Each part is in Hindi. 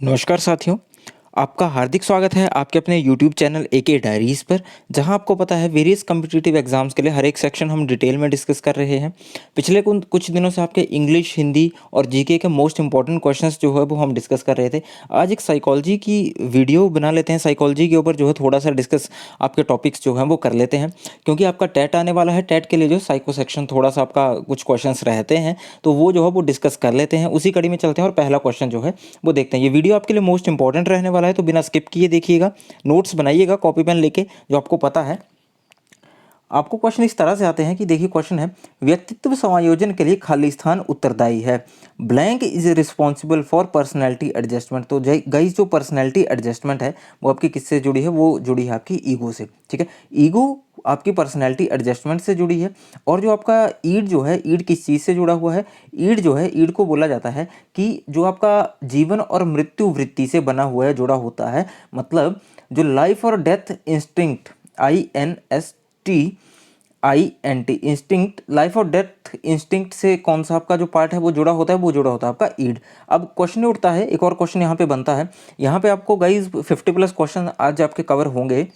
नमस्कार साथियों, आपका हार्दिक स्वागत है आपके अपने यूट्यूब चैनल एके डायरीज़ पर, जहां आपको पता है वेरियस कॉम्पिटिटिव एग्जाम्स के लिए हर एक सेक्शन हम डिटेल में डिस्कस कर रहे हैं। पिछले कुछ दिनों से आपके इंग्लिश, हिंदी और जीके के मोस्ट इंपॉर्टेंट क्वेश्चंस जो है वो हम डिस्कस कर रहे थे। आज एक साइकोलॉजी की वीडियो बना लेते हैं, साइकोलॉजी के ऊपर जो है थोड़ा सा डिस्कस आपके टॉपिक्स जो हैं वो कर लेते हैं, क्योंकि आपका टेट आने वाला है। टेट के लिए जो साइको सेक्शन थोड़ा सा आपका कुछ क्वेश्चंस रहते हैं, तो वो जो है वो डिस्कस कर लेते हैं। उसी कड़ी में चलते हैं और पहला क्वेश्चन जो है वो देखते हैं। ये वीडियो आपके लिए मोस्ट इंपॉर्टेंट रहने वाला है, तो बिना स्किप किए देखिएगा, नोट्स बनाइएगा कॉपी पेन लेके जो आपको पता है। आपको क्वेश्चन इस तरह से आते हैं कि देखिए, क्वेश्चन है व्यक्तित्व समायोजन के लिए खाली स्थान उत्तरदायी है। Blank is responsible for personality adjustment. तो गाइस, जो पर्सनैलिटी एडजस्टमेंट है वो आपकी किससे जुड़ी है? वो जुड़ी है आपकी ईगो से। ठीक है, ईगो आपकी पर्सनैलिटी एडजस्टमेंट से जुड़ी है। और जो आपका ईड जो है, ईड किस चीज़ से जुड़ा हुआ है? ईड जो है, ईड को बोला जाता है कि जो आपका जीवन और मृत्यु वृत्ति से बना हुआ है, जुड़ा होता है। मतलब जो लाइफ और death instinct, INST instinct, life और डेथ इंस्टिंक्ट से कौन सा आपका जो पार्ट है वो जुड़ा होता है? वो जुड़ा होता है आपका ईड। अब क्वेश्चन उठता है, एक और क्वेश्चन यहाँ पे बनता है। यहाँ पे आपको गाइज 50+ क्वेश्चन आज आपके कवर होंगे।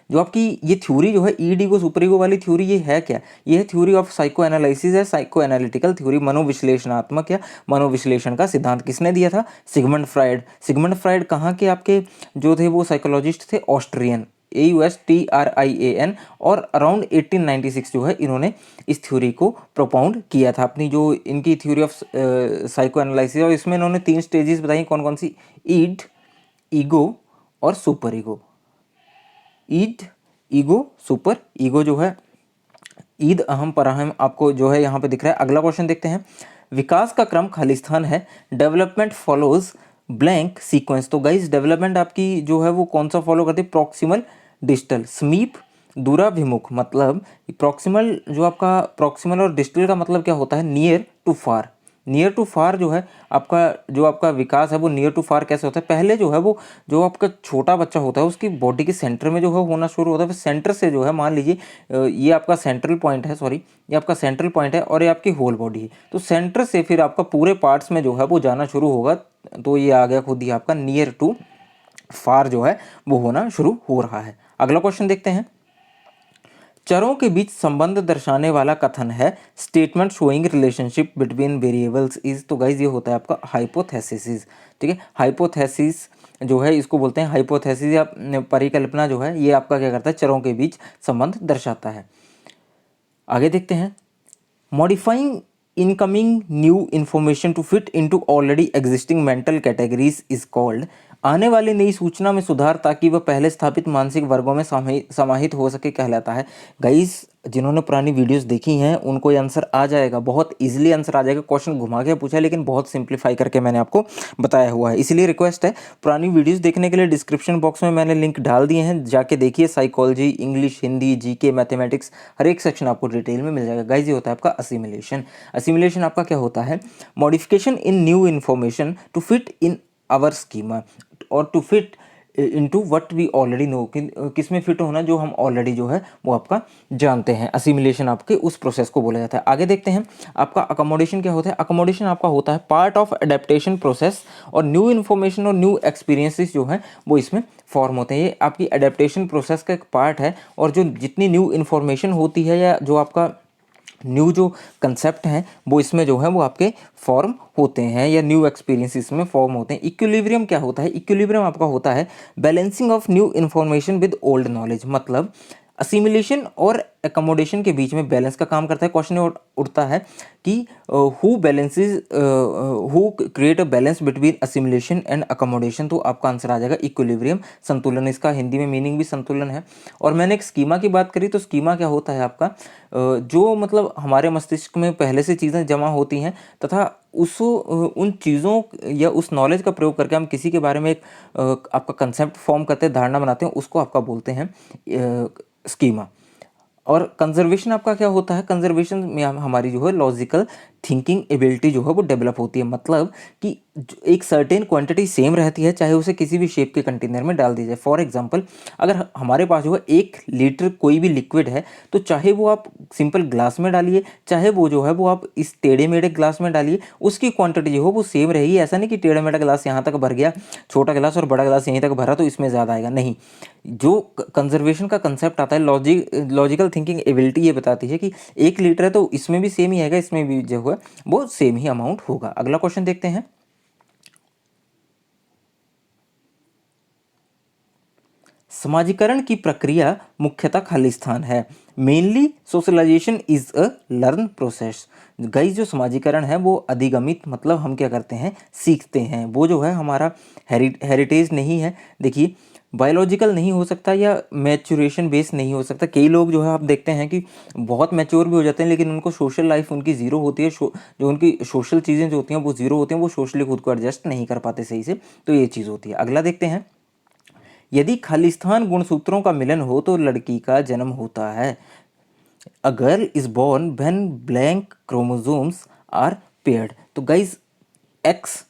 जो आपकी ये थ्योरी जो है, ईड ईगो सुपर ईगो वाली थ्योरी, ये है क्या? ये है थ्योरी ऑफ साइको एनालिसिस है, साइको एनालिटिकल थ्योरी, मनोविश्लेषणात्मक या मनोविश्लेषण का सिद्धांत किसने दिया था? Sigmund Freud. सिगमंड फ्राइड कहाँ के आपके जो थे वो साइकोलॉजिस्ट थे? Austrian, AUSTRIAN। और अराउंड 1896 जो है इन्होंने इस थ्योरी को प्रोपाउंड किया था, अपनी जो इनकी थ्योरी ऑफ साइको एनालिसिस। और इसमें इन्होंने 3 स्टेजेस बताई, कौन कौन सी? ईड, ईगो और super ego. Eid, ego, super ego जो है, ईद अहम पर अहम आपको जो है यहाँ पे दिख रहा है। अगला क्वेश्चन देखते हैं। विकास का क्रम खालिस्तान है, डेवलपमेंट फॉलोज ब्लैंक सीक्वेंस। तो गाइस, डेवलपमेंट आपकी जो है वो कौन सा फॉलो करती है? प्रॉक्सिमल, डिस्टल, समीप, दूराभिमुख। मतलब प्रॉक्सिमल, जो आपका प्रॉक्सिमल और डिस्टल का मतलब क्या होता है? Near to far. Near to far जो है आपका, जो आपका विकास है वो नियर टू फार कैसे होता है? पहले जो है वो, जो आपका छोटा बच्चा होता है उसकी बॉडी के सेंटर में जो है होना शुरू होता है। फिर सेंटर से जो है, मान लीजिए ये आपका सेंट्रल पॉइंट है, सॉरी ये आपका सेंट्रल पॉइंट है और ये आपकी होल बॉडी है। तो सेंटर से फिर आपका पूरे पार्ट्स में जो है वो जाना शुरू होगा। तो ये आ गया खुद ही आपका नियर टू फार जो है वो होना शुरू हो रहा है। अगला क्वेश्चन देखते हैं। चरों के बीच संबंध दर्शाने वाला कथन है statement showing relationship between variables is. तो गाइज, ये होता है आपका हाइपोथेसिस। ठीक है, हाइपोथेसिस जो है इसको बोलते हैं हाइपोथेसिस या परिकल्पना जो है, ये आपका क्या करता है? चरों के बीच संबंध दर्शाता है। आगे देखते हैं। Modifying incoming new information to fit into already existing mental categories is called. आने वाली नई सूचना में सुधार ताकि वह पहले स्थापित मानसिक वर्गों में समाहित हो सके कहलाता है। गाइस, जिन्होंने पुरानी वीडियोस देखी हैं उनको ये आंसर आ जाएगा, बहुत इजीली आंसर आ जाएगा। क्वेश्चन घुमा के पूछा है लेकिन बहुत सिंप्लीफाई करके मैंने आपको बताया हुआ है, इसलिए रिक्वेस्ट है पुरानी वीडियोस देखने के लिए डिस्क्रिप्शन बॉक्स में मैंने लिंक डाल दिए हैं, जाके देखिए। Psychology, English, Hindi, GK, mathematics, हर एक सेक्शन आपको डिटेल में मिल जाएगा। गाइस, ये होता है आपका असिमिलेशन। असिमिलेशन आपका क्या होता है? Modification in new information to fit in our schema और to fit into what we already know. किस में फिट होना? जो हम ऑलरेडी जो है वो आपका जानते हैं। असिमिलेशन आपके उस प्रोसेस को बोला जाता है। आगे देखते हैं। आपका अकोमोडेशन क्या होता है? अकोमोडेशन आपका होता है पार्ट ऑफ एडेप्टेशन प्रोसेस, और न्यू इन्फॉर्मेशन और न्यू एक्सपीरियंसेस जो है वो इसमें फॉर्म होते हैं। ये आपकी एडेप्टेशन प्रोसेस का एक पार्ट है। और जो जितनी न्यू इन्फॉर्मेशन होती है या जो आपका न्यू जो कंसेप्ट हैं वो इसमें जो है वो आपके फॉर्म होते हैं, या न्यू एक्सपीरियंस इसमें फॉर्म होते हैं। इक्विलिब्रियम क्या होता है? इक्विलिब्रियम आपका होता है balancing of new information with old knowledge. मतलब असिमिलेशन और एकोमोडेशन के बीच में बैलेंस का काम करता है। क्वेश्चन उठता है कि who balances, who create a balance between assimilation and accommodation. तो आपका आंसर आ जाएगा इक्विलिब्रियम, संतुलन। इसका हिंदी में मीनिंग भी संतुलन है। और मैंने एक स्कीमा की बात करी, तो स्कीमा क्या होता है आपका? जो मतलब हमारे मस्तिष्क में पहले से चीज़ें जमा होती हैं तथा उन चीज़ों या उस नॉलेज का प्रयोग करके हम किसी के बारे में एक आपका कंसेप्ट फॉर्म करते हैं, धारणा बनाते हैं, उसको आपका बोलते हैं स्कीमा। और कंजर्वेशन आपका क्या होता है? कंजर्वेशन में हमारी जो है लॉजिकल थिंकिंग एबिलिटी जो है वो डेवलप होती है। मतलब कि एक सर्टेन क्वांटिटी सेम रहती है चाहे उसे किसी भी शेप के कंटेनर में डाल दिया जाए। फॉर एग्जांपल, अगर हमारे पास जो है 1 लीटर कोई भी लिक्विड है, तो चाहे वो आप सिंपल ग्लास में डालिए, चाहे वो जो है वो आप इस टेढ़े मेढ़े ग्लास में डालिए, उसकी क्वांटिटी जो है वो सेम रहेगी। ऐसा नहीं कि टेढ़ा मेढ़ा ग्लास यहाँ तक भर गया, छोटा ग्लास और बड़ा ग्लास यहीं तक भरा तो इसमें ज़्यादा आएगा, नहीं। जो कंजर्वेशन का कंसेप्ट आता है, लॉजिकल थिंकिंग एबिलिटी ये बताती है कि 1 लीटर है तो इसमें भी सेम ही आएगा, इसमें भी जो है वो सेम ही अमाउंट होगा। अगला क्वेश्चन देखते हैं। समाजीकरण की प्रक्रिया मुख्यतः खालिस्तान है। Mainly socialization is a learn process. Guys, जो समाजीकरण है वो अधिगमित, मतलब हम क्या करते हैं, सीखते हैं। वो जो है हमारा हेरिटेज नहीं है। देखिए, बायोलॉजिकल नहीं हो सकता या मैच्योरेशन बेस नहीं हो सकता। कई लोग जो है आप देखते हैं कि बहुत मैच्योर भी हो जाते हैं, लेकिन उनको सोशल लाइफ उनकी ज़ीरो होती है। जो उनकी सोशल चीज़ें जो होती हैं वो ज़ीरो होती हैं, वो सोशली खुद को एडजस्ट नहीं कर पाते सही से, तो ये चीज़ होती है। अगला देखते हैं। यदि खालिस्तान गुणसूत्रों का मिलन हो तो लड़की का जन्म होता है। A girl is born when blank chromosomes are paired. तो गाइज, एक्स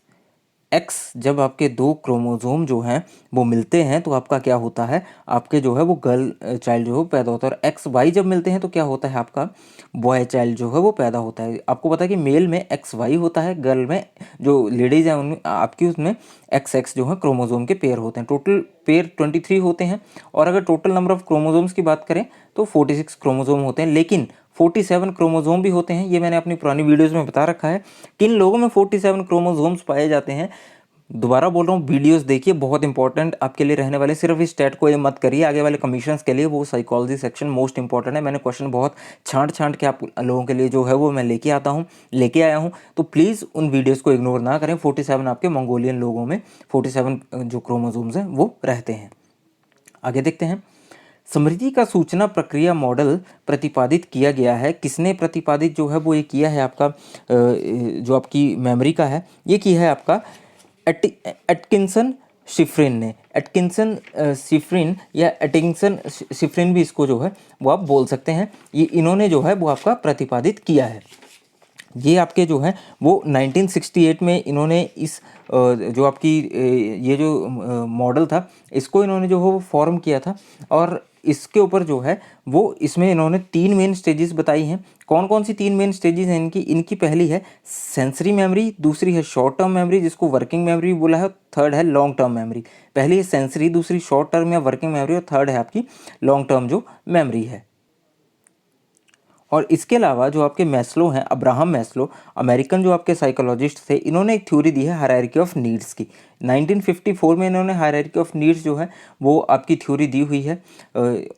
एक्स जब आपके 2 क्रोमोसोम जो हैं वो मिलते हैं तो आपका क्या होता है, आपके जो है वो गर्ल चाइल्ड जो है पैदा होता है। और एक्स वाई जब मिलते हैं तो क्या होता है, आपका बॉय चाइल्ड जो है वो पैदा होता है। आपको पता है कि मेल में एक्स वाई होता है, गर्ल में जो लेडीज़ हैं उनमें आपकी उसमें एक्स एक्स जो है क्रोमोसोम के पेयर होते हैं। टोटल पेयर 23 होते हैं। और अगर टोटल नंबर ऑफ क्रोमोसोम्स की बात करें तो 46 क्रोमोसोम होते हैं, लेकिन 47 क्रोमोसोम भी होते हैं। ये मैंने अपनी पुरानी वीडियोस में बता रखा है। किन लोगों में 47 क्रोमोसोम्स पाए जाते हैं। दोबारा बोल रहा हूँ, वीडियोस देखिए, बहुत इंपॉर्टेंट आपके लिए रहने वाले। सिर्फ इस स्टेट को ये मत करिए, आगे वाले कमीशंस के लिए वो साइकोलॉजी सेक्शन मोस्ट इंपॉर्टेंट है। मैंने क्वेश्चन बहुत छांट छांट के आप लोगों के लिए जो है वो मैं लेके आया हूँ, तो प्लीज़ उन वीडियोज़ को इग्नोर ना करें। 47 आपके मंगोलियन लोगों में 47 जो क्रोमोसोम्स हैं वो रहते हैं। आगे देखते हैं। समृद्धि का सूचना प्रक्रिया मॉडल प्रतिपादित किया गया है। किसने प्रतिपादित जो है वो ये किया है, आपका जो आपकी मेमोरी का है ये किया है आपका एटकिंसन शिफ्रिन ने। एटकिंसन शिफ्रिन या एटिंगसन शिफ्रिन भी इसको जो है वो आप बोल सकते हैं। ये इन्होंने जो है वो आपका प्रतिपादित किया है। ये आपके जो है वो 1968 में इन्होंने इस जो आपकी ये जो मॉडल था इसको इन्होंने जो है वो फॉर्म किया था। और इसके ऊपर जो है वो इसमें इन्होंने 3 मेन स्टेजेस बताई हैं। कौन कौन सी 3 मेन स्टेजेस हैं इनकी? इनकी पहली है सेंसरी मेमोरी, दूसरी है शॉर्ट टर्म मेमोरी जिसको वर्किंग मेमोरी बोला है, थर्ड है लॉन्ग टर्म मेमोरी। पहली है सेंसरी, दूसरी शॉर्ट टर्म या वर्किंग मेमोरी और थर्ड है आपकी लॉन्ग टर्म जो मेमोरी है। और इसके अलावा जो आपके मैस्लो हैं, अब्राहम मैस्लो, अमेरिकन जो आपके साइकोलॉजिस्ट थे, इन्होंने एक थ्योरी दी है हायरार्की ऑफ नीड्स की। 1954 में इन्होंने हायरार्की ऑफ नीड्स जो है वो आपकी थ्योरी दी हुई है।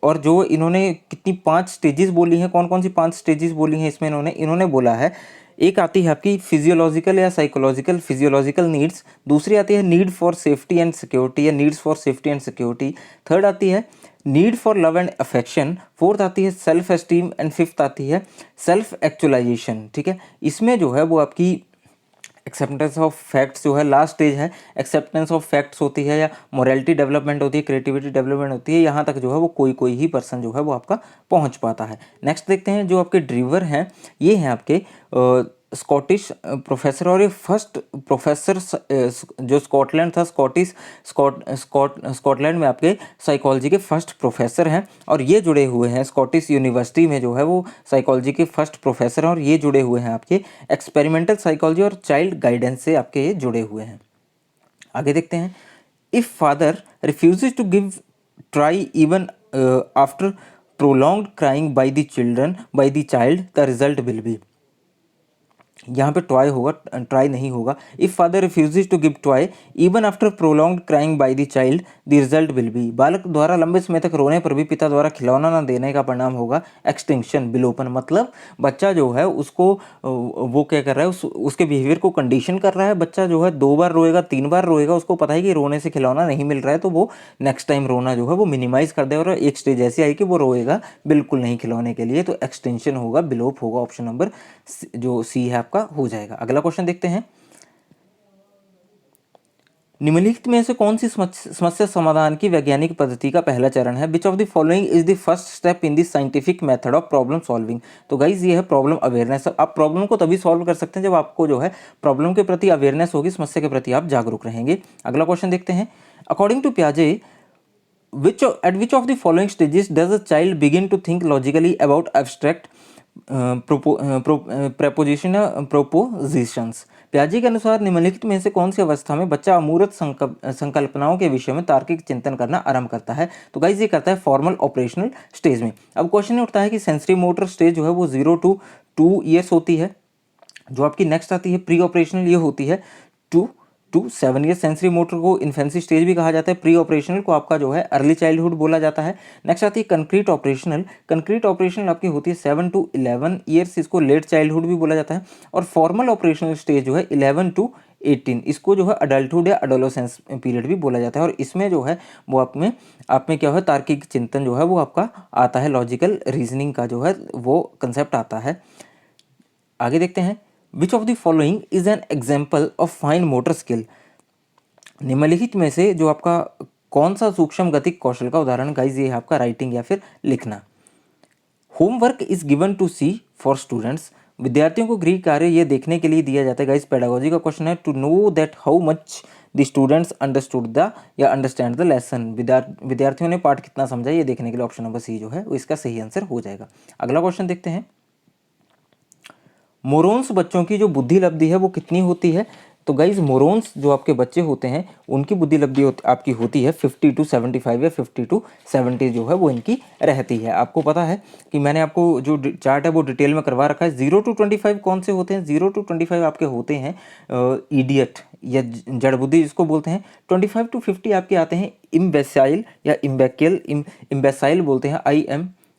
और जो इन्होंने कितनी 5 स्टेजेस बोली हैं, कौन कौन सी 5 स्टेजेस बोली हैं इसमें इन्होंने बोला है। एक आती है आपकी फिजियोलॉजिकल या साइकोलॉजिकल फिजियोलॉजिकल नीड्स, दूसरी आती है need for safety and security या needs for safety and security, third आती है need for love and affection, fourth आती है सेल्फ एस्टीम एंड फिफ्थ आती है सेल्फ एक्चुअलाइजेशन। ठीक है, इसमें जो है वो आपकी एक्सेप्टेंस ऑफ फैक्ट्स जो है लास्ट स्टेज है। एक्सेप्टेंस ऑफ फैक्ट्स होती है या मोरालिटी डेवलपमेंट होती है, क्रिएटिविटी डेवलपमेंट होती है, यहाँ तक जो है वो कोई ही पर्सन जो है वो आपका पहुँच पाता है। नेक्स्ट देखते हैं। जो आपके ड्रीवर हैं ये हैं आपके स्कॉटिश प्रोफेसर, और ये फर्स्ट प्रोफेसर जो स्कॉटलैंड था, स्कॉटलैंड में आपके साइकोलॉजी के फर्स्ट प्रोफेसर हैं। और ये जुड़े हुए हैं स्कॉटिश यूनिवर्सिटी में जो है वो साइकोलॉजी के फर्स्ट प्रोफेसर हैं। और ये जुड़े हुए हैं आपके एक्सपेरिमेंटल साइकोलॉजी और चाइल्ड गाइडेंस से आपके ये जुड़े हुए हैं। आगे देखते हैं। If father refuses to give try even after prolonged crying by the child the result will be. यहाँ पे ट्राई होगा, ट्राई नहीं होगा। If father refuses to give try even after prolonged crying by the child the result will be. बालक द्वारा लंबे समय तक रोने पर भी पिता द्वारा खिलौना न देने का परिणाम होगा एक्सटिंक्शन, विलोपन। मतलब बच्चा जो है उसको वो क्या कर रहा है, उसके बिहेवियर को कंडीशन कर रहा है। बच्चा जो है 2 बार रोएगा, 3 बार रोएगा, उसको पता है कि रोने से खिलौना नहीं मिल रहा है, तो वो नेक्स्ट टाइम रोना जो है वो मिनिमाइज कर दे। और एक स्टेज ऐसी आई कि वो रोएगा बिल्कुल नहीं खिलौने के लिए, तो एक्सटेंशन होगा, विलोप होगा। ऑप्शन नंबर जो सी है आपका हो जाएगा। अगला क्वेश्चन देखते हैं। निम्नलिखित में से कौन सी समस्या समाधान की वैज्ञानिक पद्धति का पहला चरण है? Which of the following is the first step in the scientific method of problem solving? तो गाइज ये है प्रॉब्लम अवेयरनेस। आप प्रॉब्लम को तभी सॉल्व कर सकते हैं जब आपको जो है प्रॉब्लम के प्रति अवेयरनेस होगी, समस्या के प्रति आप जागरूक रहेंगे। अगला क्वेश्चन देखते हैं। अकॉर्डिंग टू पियाजे at which of the following stages does a child begin to think logically about abstract preposition propositions? पियाजे के अनुसार निम्नलिखित में से कौन सी अवस्था में बच्चा अमूर्त संकल्पनाओं के विषय में तार्किक चिंतन करना आरंभ करता है? तो गाइज ये करता है फॉर्मल ऑपरेशनल स्टेज में। अब क्वेश्चन उठता है कि सेंसरी मोटर स्टेज जो है वो 0 to 2 ईयर्स होती है। जो आपकी नेक्स्ट आती है प्री ऑपरेशनल, ये होती है 2 to 7 ईयर। सेंसरी मोटर को इन्फेंसी स्टेज भी कहा जाता है। प्री ऑपरेशनल को आपका जो है अर्ली चाइल्डहुड बोला जाता है। नेक्स्ट आती है कंक्रीट ऑपरेशनल। कंक्रीट ऑपरेशनल आपकी होती है 7 to 11 ईयर्स, इसको लेट चाइल्डहुड भी बोला जाता है। और फॉर्मल ऑपरेशनल स्टेज जो है 11 to 18, इसको जो है अडल्टहुड या अडोलोसेंस पीरियड भी बोला जाता है। और इसमें जो है वो आप में क्या है तार्किक चिंतन जो है वो आपका आता है, लॉजिकल रीजनिंग का जो है वो कंसेप्ट आता है। आगे देखते हैं। Which of the following is an example of fine motor skill? निम्नलिखित में से जो आपका कौन सा सूक्ष्म गतिक कौशल का उदाहरण? गाइज ये है आपका राइटिंग या फिर लिखना। Homework is given to see for students. विद्यार्थियों को गृह कार्य ये देखने के लिए दिया जाता है। गाइज पेडागोजी का क्वेश्चन है to know that how much the students understood the या अंडरस्टैंड द लेसन। विद्यार्थियों ने पाठ कितना समझा ये देखने के लिए ऑप्शन नंबर सी जो है वो इसका सही आंसर हो जाएगा। अगला क्वेश्चन देखते हैं। मोरॉन्स बच्चों की जो बुद्धि लब्धि है वो कितनी होती है? तो गाइज मोरॉन्स जो आपके बच्चे होते हैं उनकी बुद्धि लब्धि आपकी होती है 50 to 75 या 50 to 70 जो है वो इनकी रहती है। आपको पता है कि मैंने आपको जो चार्ट है वो डिटेल में करवा रखा है। 0 to 25 कौन से होते हैं? 0 to 25 आपके होते हैं इडियट या जड़ बुद्धि जिसको बोलते हैं। 25 to 50 आपके आते हैं इम्बेसाइल या इम्बेकियल, इम्बेसाइल बोलते हैं,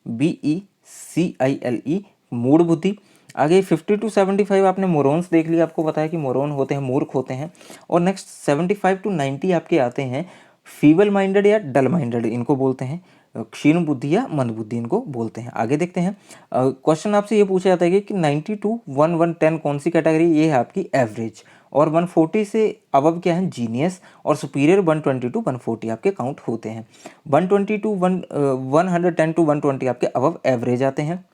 IMBECILE, मूढ़ बुद्धि। आगे 50 to 75 आपने मोरॉन्स देख लिया, आपको पता है कि मोरॉन होते हैं, मूर्ख होते हैं। और नेक्स्ट 75 to 90 आपके आते हैं फीबल माइंडेड या डल माइंडेड, इनको बोलते हैं क्षीण बुद्धि या मंद बुद्धि इनको बोलते हैं। आगे देखते हैं। क्वेश्चन आपसे ये पूछा जाता है कि 90 to 110 कौन सी कैटेगरी? ये है आपकी एवरेज। और 140 से अबव क्या है? जीनियस। और सुपीरियर 120 to 140 आपके काउंट होते हैं। 110 to 120 आपके अबव एवरेज आते हैं।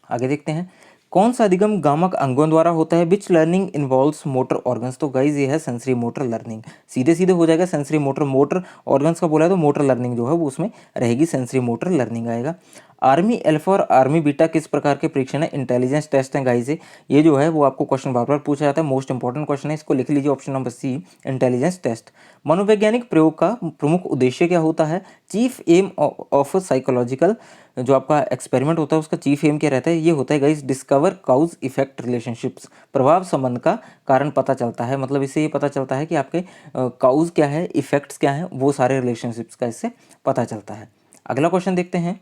आगे देखते हैं। कौन सा अधिगम गामक अंगों द्वारा होता है? विच लर्निंग इन्वॉल्व्स मोटर ऑर्गन्स? तो गाइज ये है सेंसरी मोटर लर्निंग। सीधे सीधे हो जाएगा सेंसरी मोटर ऑर्गन्स का बोला है तो मोटर लर्निंग जो है वो उसमें रहेगी, सेंसरी मोटर लर्निंग आएगा। आर्मी अल्फा और आर्मी बीटा किस प्रकार के परीक्षण है? इंटेलिजेंस टेस्ट है गाइज। ये जो है वो आपको क्वेश्चन बार बार पूछा जाता है, मोस्ट इंपॉर्टेंट क्वेश्चन है, इसको लिख लीजिए option number C, intelligence test. मनोवैज्ञानिक प्रयोग का प्रमुख उद्देश्य क्या होता है? चीफ एम ऑफ साइकोलॉजिकल जो आपका एक्सपेरिमेंट होता है उसका चीफ एम क्या रहता है? ये होता है guys discover cause effect relationships, प्रभाव संबंध का कारण पता चलता है। मतलब इससे ये पता चलता है कि आपके काउज क्या है, इफेक्ट्स क्या है, वो सारे रिलेशनशिप्स का इससे पता चलता है। अगला क्वेश्चन देखते हैं।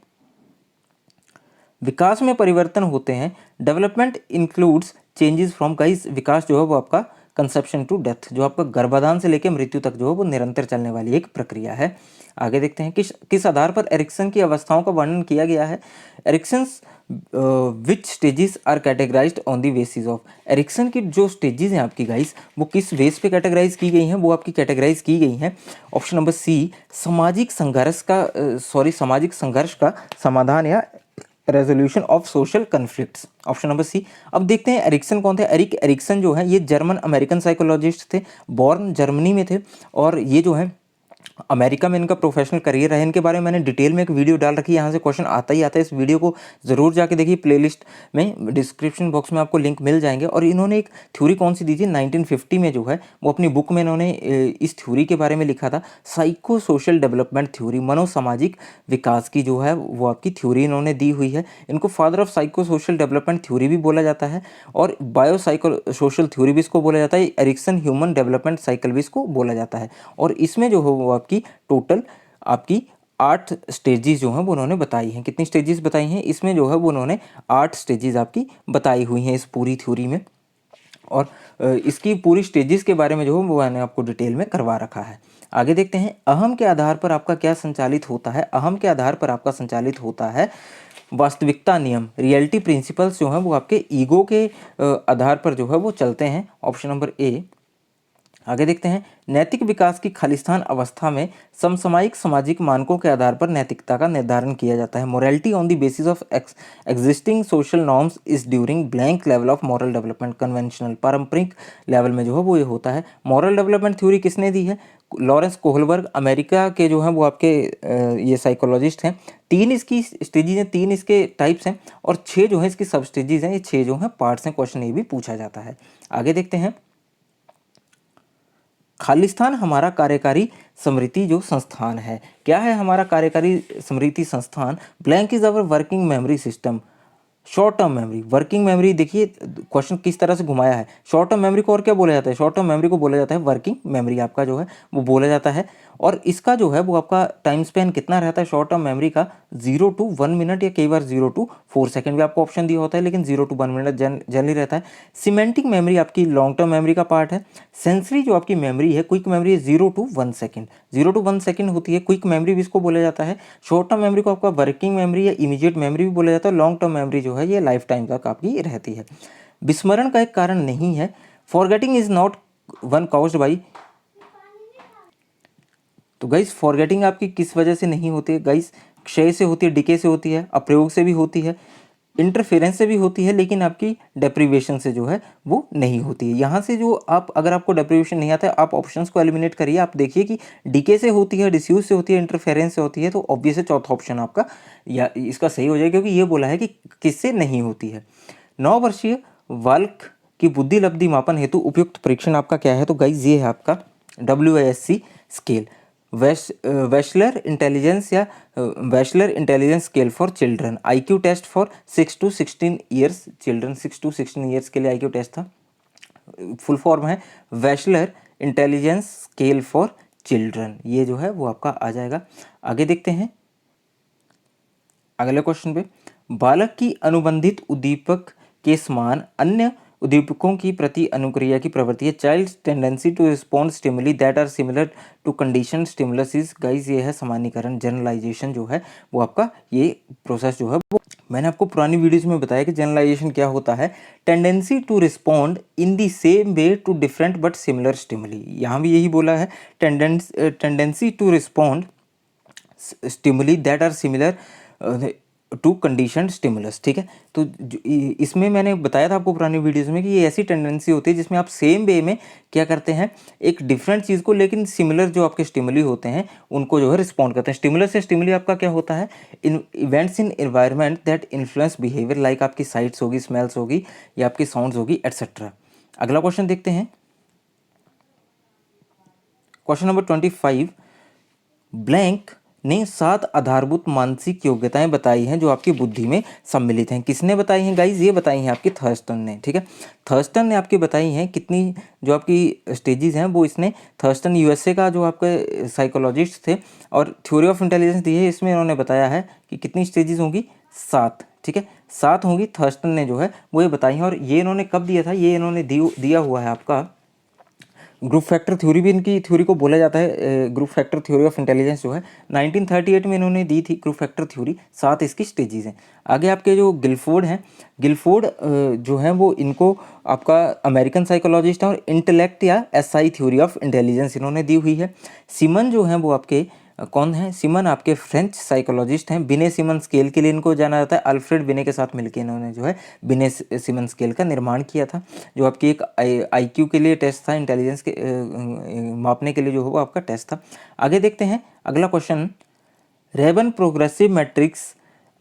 विकास में परिवर्तन होते हैं। Development includes changes from, guys विकास जो है वो आपका कंसेप्शन टू डेथ, जो आपका गर्भाधान से लेकर मृत्यु तक जो है वो निरंतर चलने वाली एक प्रक्रिया है। आगे देखते हैं। किस आधार पर एरिक्सन की अवस्थाओं का वर्णन किया गया है? Erikson's which stages are categorized on the basis of. Erikson की जो स्टेजेस हैं आपकी गाइस वो किस बेस पे कैटेगराइज की गई हैं? वो आपकी कैटेगराइज की गई हैं ऑप्शन नंबर सी, सामाजिक संघर्ष का समाधान या resolution of social conflicts, option number C. अब देखते हैं एरिक्सन कौन थे। एरिक्सन जो है ये जर्मन अमेरिकन साइकोलॉजिस्ट थे, बॉर्न जर्मनी में थे और ये जो है अमेरिका में इनका प्रोफेशनल करियर है। इनके बारे में मैंने डिटेल में एक वीडियो डाल रखी है, यहाँ से क्वेश्चन आता ही आता है। इस वीडियो को ज़रूर जाके देखिए, प्लेलिस्ट में डिस्क्रिप्शन बॉक्स में आपको लिंक मिल जाएंगे। और इन्होंने एक थ्योरी कौन सी दी थी 1950 में जो है वो अपनी बुक में इन्होंने इस थ्योरी के बारे में लिखा था, साइको सोशल डेवलपमेंट थ्योरी, मनोसामाजिक विकास की जो है वो आपकी थ्योरी इन्होंने दी हुई है। इनको father of psycho social development theory भी बोला जाता है और बायो साइको सोशल थ्योरी भी इसको बोला जाता है। एरिक्सन ह्यूमन डेवलपमेंट साइकिल भी इसको बोला जाता है। और इसमें जो है वो आपकी टोटल आपकी 8 स्टेजेस जो हैं वो उन्होंने बताई हैं। कितनी स्टेजेस बताई हैं? इसमें जो है वो उन्होंने 8 स्टेजेस आपकी बताई हुई हैं इस पूरी थ्योरी में। और इसकी पूरी स्टेजेस के बारे में जो है वो मैंने आपको डिटेल में करवा रखा है। आगे देखते हैं। अहम के आधार पर आपका क्या संचालित होता है? अहम के आधार पर आपका संचालित होता है वास्तविकता नियम, रियलिटी प्रिंसिपल्स जो हैं वो आपके ईगो के आधार पर जो है वो चलते हैं। ऑप्शन नंबर ए, आगे देखते हैं, नैतिक विकास की खालिस्तान अवस्था में समसामयिक सामाजिक मानकों के आधार पर नैतिकता का निर्धारण किया जाता है। Morality on the basis of existing social norms is during blank level of moral development conventional, पारंपरिक लेवल में जो है वो ये होता है। मॉरल डेवलपमेंट थ्योरी किसने दी है? लॉरेंस कोहलबर्ग, अमेरिका के जो हैं वो आपके ये साइकोलॉजिस्ट हैं। 3 इसकी स्टेजेज हैं, 3 इसके टाइप्स हैं और 6 जो है इसकी सब स्टेजेज हैं। ये 6 जो हैं पार्ट्स हैं, क्वेश्चन ये भी पूछा जाता है। आगे देखते हैं, खालिस्तान हमारा कार्यकारी स्मृति जो संस्थान है। क्या है हमारा कार्यकारी स्मृति संस्थान? Blank is our working memory system. Short term memory, working memory, देखिए क्वेश्चन किस तरह से घुमाया है। शॉर्ट टर्म मेमोरी को और क्या बोला जाता है? शॉर्ट टर्म मेमोरी को बोला जाता है वर्किंग मेमोरी, आपका जो है वो बोला जाता है। और इसका जो है वो आपका टाइम स्पेन कितना रहता है शॉर्ट टर्म मेमोरी का? 0 to 1 मिनट या कई बार 0 to 4 सेकंड भी आपको ऑप्शन दिया होता है, लेकिन 0 to 1 मिनट जनरली रहता है। सिमेंटिक मेमोरी आपकी लॉन्ग टर्म मेमोरी का पार्ट है। सेंसरी जो आपकी मेमोरी है, क्विक मेमोरी है 0 to 1 सेकंड, 0 to 1 सेकंड होती है, क्विक मेमोरी भी इसको बोला जाता है। शॉर्ट टर्म मेमोरी को आपका वर्किंग मेमोरी या इमीडिएट मेमोरी भी बोला जाता है। लॉन्ग टर्म मेमोरी जो है ये लाइफ टाइम तक आपकी रहती है। विस्मरण का एक कारण नहीं है। Forgetting is not one caused by, तो गाइस फॉरगेटिंग आपकी किस वजह से नहीं होती है गाइस? क्षय से होती है, डिके से होती है, अप्रयोग से भी होती है, इंटरफेरेंस से भी होती है, लेकिन आपकी डेप्रीवेशन से जो है वो नहीं होती है। यहाँ से जो आप, अगर आपको डेप्रीवेशन नहीं आता है, आप ऑप्शंस को एलिमिनेट करिए। आप देखिए कि डीके से होती है, डिस्यूज से होती है, इंटरफेरेंस से होती है, तो ऑब्वियस है चौथा ऑप्शन आपका या इसका सही हो जाएगा, क्योंकि ये बोला है कि किससे नहीं होती है। 9 वर्षीय बालक की बुद्धि लब्धि मापन हेतु उपयुक्त परीक्षण आपका क्या है? तो गाइज ये है आपका WISC स्केल, वेशलर इंटेलिजेंस या Wechsler intelligence scale for children, IQ test for 6 to 16 years children. 6 to 16 years के लिए IQ टेस्ट था। फुल फॉर्म है Wechsler intelligence scale for children, ये जो है वो आपका आ जाएगा। आगे देखते हैं अगले क्वेश्चन पे, बालक की अनुबंधित उद्दीपक के समान अन्य उद्दीपकों की प्रति अनुक्रिया की प्रवृत्ति है। Child tendency to respond stimuli that are similar to condition stimulus is, guys ये है सामान्यीकरण, जनरलाइजेशन जो है वो आपका ये प्रोसेस जो है वो मैंने आपको पुरानी वीडियोस में बताया कि जनरलाइजेशन क्या होता है। Tendency to respond in the same way to different but similar stimuli, यहाँ भी यही बोला है, tendency to respond stimuli that are similar to condition stimulus, ठीक है। तो इसमें मैंने बताया था आपको पुरानी वीडियोस में कि ये ऐसी टेंडेंसी होती है जिसमें आप सेम वे में क्या करते हैं, एक डिफरेंट चीज़ को, लेकिन सिमिलर जो आपके स्टिमुली होते हैं उनको जो है रिस्पॉन्ड करते हैं। स्टिमुलस से स्टिमुली आपका क्या होता है? In events in environment that influence behaviour, like आपकी साइट्स होगी, स्मेल्स होगी या आपकी साउंड्स होगी, एटसेट्रा। अगला क्वेश्चन देखते हैं, क्वेश्चन नंबर 25। ब्लैंक ने 7 आधारभूत मानसिक योग्यताएं बताई हैं जो आपकी बुद्धि में सम्मिलित हैं। किसने बताई हैं गाइज? ये बताई हैं आपकी थर्स्टन ने, ठीक है। थर्स्टन ने आपकी बताई हैं कितनी, जो आपकी स्टेजेस हैं वो इसने, थर्स्टन USA का जो आपके साइकोलॉजिस्ट थे और थ्योरी ऑफ इंटेलिजेंस दी है, इसमें इन्होंने बताया है कि कितनी स्टेजेस होंगी? 7, ठीक है, 7 होंगी। थर्स्टन ने जो है वो ये बताई हैं। और ये इन्होंने कब दिया था? ये इन्होंने दिया हुआ है आपका, ग्रुप फैक्टर थ्योरी भी इनकी थ्योरी को बोला जाता है, group factor theory of intelligence जो है 1938 में इन्होंने दी थी ग्रुप फैक्टर थ्योरी। 7 इसकी स्टेजेस हैं। आगे आपके जो गिलफोर्ड हैं, गिलफोर्ड जो है वो इनको आपका अमेरिकन साइकोलॉजिस्ट है और इंटेलेक्ट या SI थ्योरी ऑफ इंटेलिजेंस इन्होंने दी हुई है। सिमन जो है वो आपके कौन है? सिमन आपके फ्रेंच साइकोलॉजिस्ट हैं। बिने सिमन स्केल के लिए इनको जाना जाता है। अल्फ्रेड बिने के साथ मिलकर इन्होंने जो है बिने सिमन स्केल का निर्माण किया था, जो आपकी एक IQ के लिए टेस्ट था, इंटेलिजेंस के मापने के लिए जो है वो आपका टेस्ट था। आगे देखते हैं अगला question, Raven progressive matrix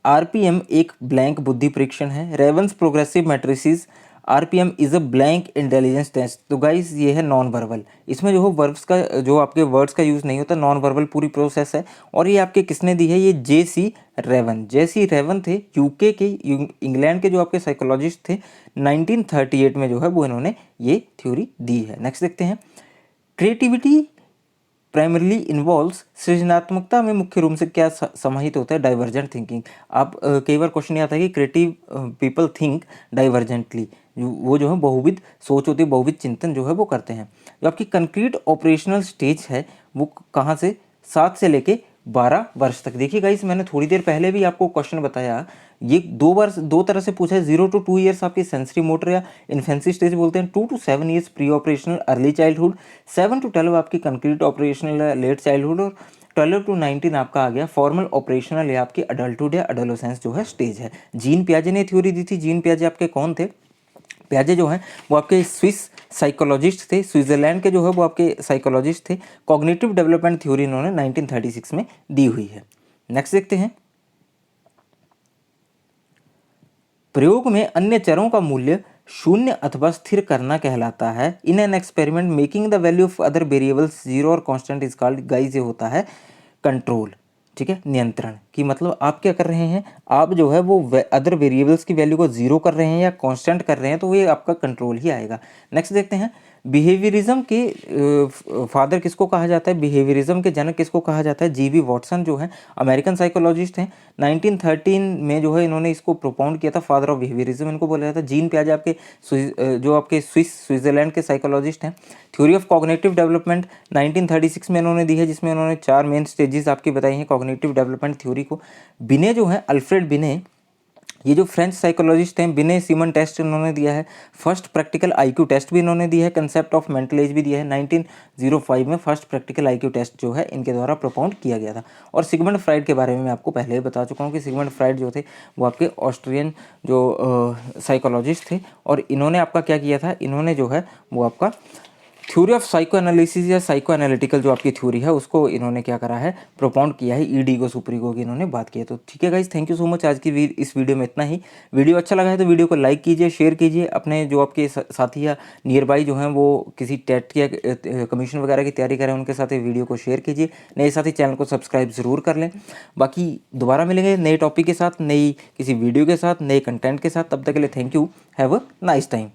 RPM एक ब्लैंक बुद्धि परीक्षण है। Raven's progressive matrices RPM is a blank intelligence test. तो गाइस ये है नॉन वर्बल, इसमें जो है वर्ब्स का, जो आपके वर्ड्स का यूज़ नहीं होता, नॉन वर्बल पूरी प्रोसेस है। और ये आपके किसने दी है? ये JC रेवन, JC रेवन थे, UK के, इंग्लैंड के जो आपके साइकोलॉजिस्ट थे। 1938 में जो है वो इन्होंने ये थ्योरी दी है। नेक्स्ट देखते हैं, क्रिएटिविटी प्राइमरली इन्वॉल्व्स, सृजनात्मकता में मुख्य रूप से क्या समाहित होता है? Divergent thinking. आप कई बार क्वेश्चन ये आता है कि क्रिएटिव पीपल थिंक डाइवर्जेंटली, वो जो है बहुविध सोच होती है, बहुविध चिंतन जो है वो करते हैं। जो आपकी कंक्रीट ऑपरेशनल स्टेज है वो कहाँ से? 7 से लेके 12 वर्ष तक। देखिए गाइस, मैंने थोड़ी देर पहले भी आपको क्वेश्चन बताया, ये 2 वर्ष 2 तरह से पूछा है। 0 to 2 ईयर्स आपकी सेंसरी मोटर या इन्फेंसी स्टेज बोलते हैं, 2 to 7 years pre operational early childhood, 7 to 12 आपकी कंक्रीट ऑपरेशनल लेट चाइल्डहुड, और 12 to 19 आपका आ गया फॉर्मल ऑपरेशनल या आपकी अडल्टहुड या एडोलेसेंस जो है स्टेज है। जीन पियाजे ने थ्योरी दी थी। जीन पियाजे आपके कौन थे? पियाजे जो हैं वो आपके स्विस साइकोलॉजिस्ट थे, स्विट्जरलैंड के जो है वो आपके साइकोलॉजिस्ट थे। कॉग्निटिव डेवलपमेंट थ्योरी इन्होंने 1936 में दी हुई है। नेक्स्ट देखते हैं, प्रयोग में अन्य चरों का मूल्य शून्य अथवा स्थिर करना कहलाता है। In an experiment making the value of other variables zero और कांस्टेंट इज कॉल्ड, गाइस ये होता है कंट्रोल, ठीक है, नियंत्रण। कि मतलब आप क्या कर रहे हैं, आप जो है वो अदर वेरिएबल्स की वैल्यू को जीरो कर रहे हैं या कांस्टेंट कर रहे हैं, तो ये आपका कंट्रोल ही आएगा। नेक्स्ट देखते हैं, बिहेवियरिज्म के फादर किसको कहा जाता है, बिहेवियरिज्म के जनक किसको कहा जाता है? जीबी वॉटसन जो है अमेरिकन साइकोलॉजिस्ट हैं। 1913 में जो है इन्होंने इसको प्रोपाउंड किया था, फादर ऑफ बिहेवियरिज्म इनको बोला जाता है। जीन पियाजे आपके जो आपके स्विट्जरलैंड के साइकोलॉजिस्ट हैं। थ्योरी ऑफ कॉग्निटिव डेवलपमेंट 1936 में इन्होंने दी है, जिसमें इन्होंने 4 मेन स्टेजेस आपकी बताई हैं कॉग्निटिव डेवलपमेंट थ्योरी को। बिने जो है, अल्फ्रेड बिने, ये जो फ्रेंच साइकोलॉजिस्ट हैं, बिने सीमन टेस्ट इन्होंने दिया है। फर्स्ट प्रैक्टिकल आईक्यू टेस्ट भी इन्होंने दिया है। कंसेप्ट ऑफ मेंटल एज भी दिया है। 1905 में फर्स्ट प्रैक्टिकल आईक्यू टेस्ट जो है इनके द्वारा प्रोपाउंड किया गया था। और सिगमंड फ्राइड के बारे में मैं आपको पहले ही बता चुका हूँ कि सिगमंड फ्राइड जो थे वो आपके ऑस्ट्रियन जो साइकोलॉजिस्ट थे, और इन्होंने आपका क्या किया था, इन्होंने जो है वो आपका थ्योरी ऑफ साइको एनालिसिस या साइको एनालिटिकल जो आपकी थ्योरी है उसको इन्होंने क्या करा है, प्रोपाउंड किया है। ईडीगो सुपरीगो की इन्होंने बात की है। तो ठीक है guys, thank you so much. आज की इस वीडियो में इतना ही। वीडियो अच्छा लगा है तो वीडियो को लाइक कीजिए, शेयर कीजिए, अपने जो आपके साथी या नियर बाई जो हैं वो किसी टेट या कमीशन वगैरह की तैयारी करें, उनके साथ वीडियो को शेयर कीजिए। नए साथी चैनल को सब्सक्राइब ज़रूर कर लें। बाकी दोबारा मिलेंगे नए टॉपिक के साथ, नई किसी वीडियो के साथ, नए कंटेंट के साथ। तब तक के लिए thank you, have a nice time.